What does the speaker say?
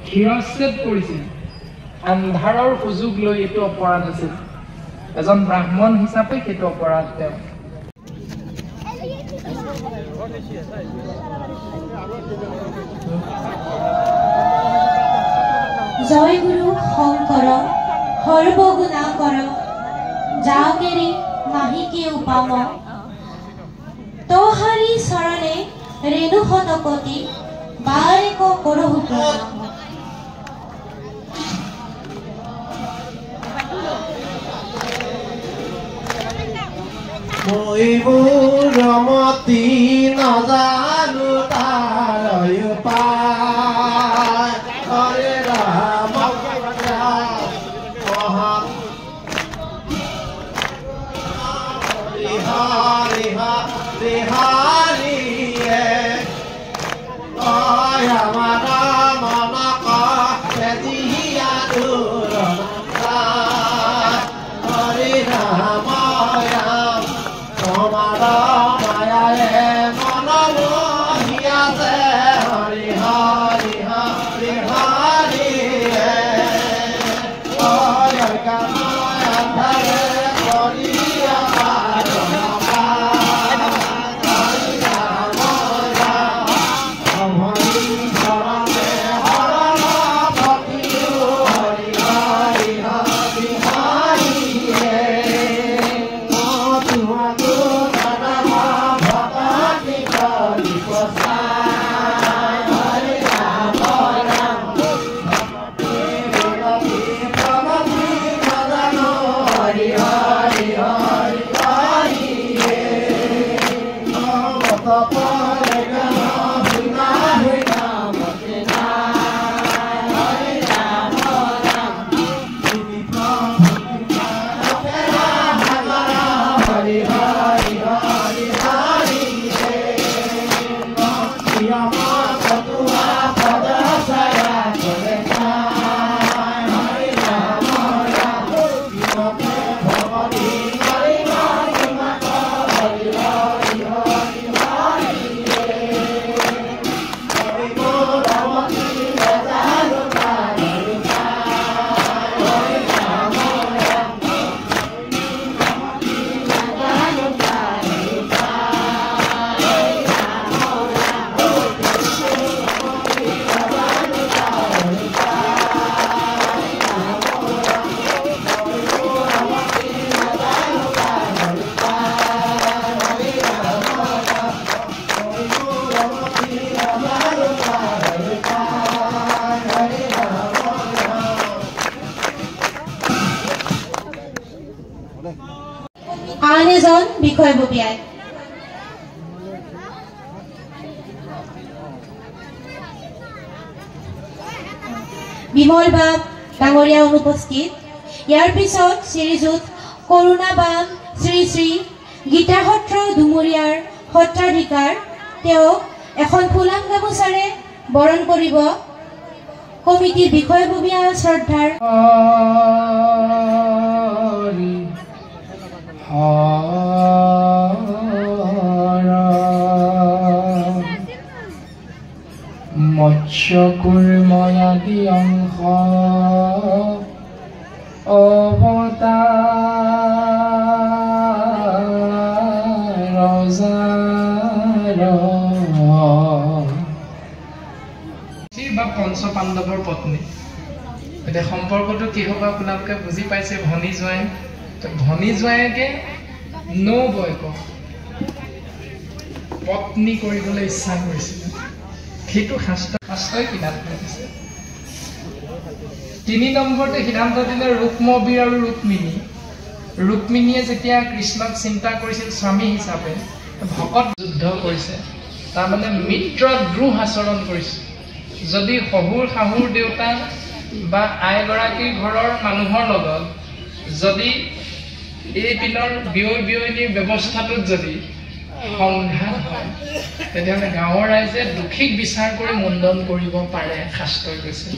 শিৰচ্ছেদ কৰিছিল আন্ধাৰৰ সুযোগ লৈ এইটো অপৰাধ আছিল এজন ব্ৰাহ্মণ হিচাপে সেইটো অপৰাধ তেওঁ জয় গুৰু শঙ্কৰ সৰ্বগুণাকৰ যাকেৰি মাহিকে উপাম তোহাৰি চৰণে ৰেণু শতকতি বাৰেক কৰহু প্ৰণাম মই ৰমতি নাজানো তাৰ উপায় হৰে ৰাম হৰি হৰি হৰি আমাৰ মনক হৰি ৰাম আন এজন বিষয়ববীয়াই বিমল বাপ ডাঙৰীয়া অনুপস্থিত ইয়াৰ পিছত শ্ৰীযুত কৰুণা বাম শ্ৰী শ্ৰী গীতা সত্ৰ দুমুৰিয়াৰ সত্ৰাধিকাৰ তেওঁক এখন ফুলাম গামোচাৰে বৰণ কৰিব কমিটিৰ বিষয়ববীয়া শ্ৰদ্ধাৰ মৎস্যকুৰ্ময়াদি অংশ অৱতাৰ বা পঞ্চপাণ্ডৱৰ পত্নী এতিয়া সম্পৰ্কটো কি হ'ব আপোনালোকে বুজি পাইছে ভনী জোঁৱাই ভনী জোঁৱাইকে নবৌয়েক পত্নী কৰিবলৈ ইচ্ছা কৰিছিল সেইটো শাস্ত্ৰই সিদ্ধান্ত দিছে 3 নম্বৰতে সিদ্ধান্ত দিলে ৰুক্মবীৰ আৰু ৰুক্মিণীয়ে যেতিয়া কৃষ্ণক চিন্তা কৰিছিল স্বামী হিচাপে ভকত যুদ্ধ কৰিছে তাৰমানে মিত্ৰ দ্ৰোহ আচৰণ কৰিছে যদি শাহুৰ দেউতা বা আইগৰাকীৰ ঘৰৰ মানুহৰ লগত যদি এই পিনৰ বিয়নীৰ ব্যৱস্থাটোত যদি সংঘাত হয় তেতিয়াহ'লে গাঁৱৰ ৰাইজে দুখিক বিচাৰ কৰি মুণ্ডন কৰিব পাৰে শাস্ত্ৰই কৈছে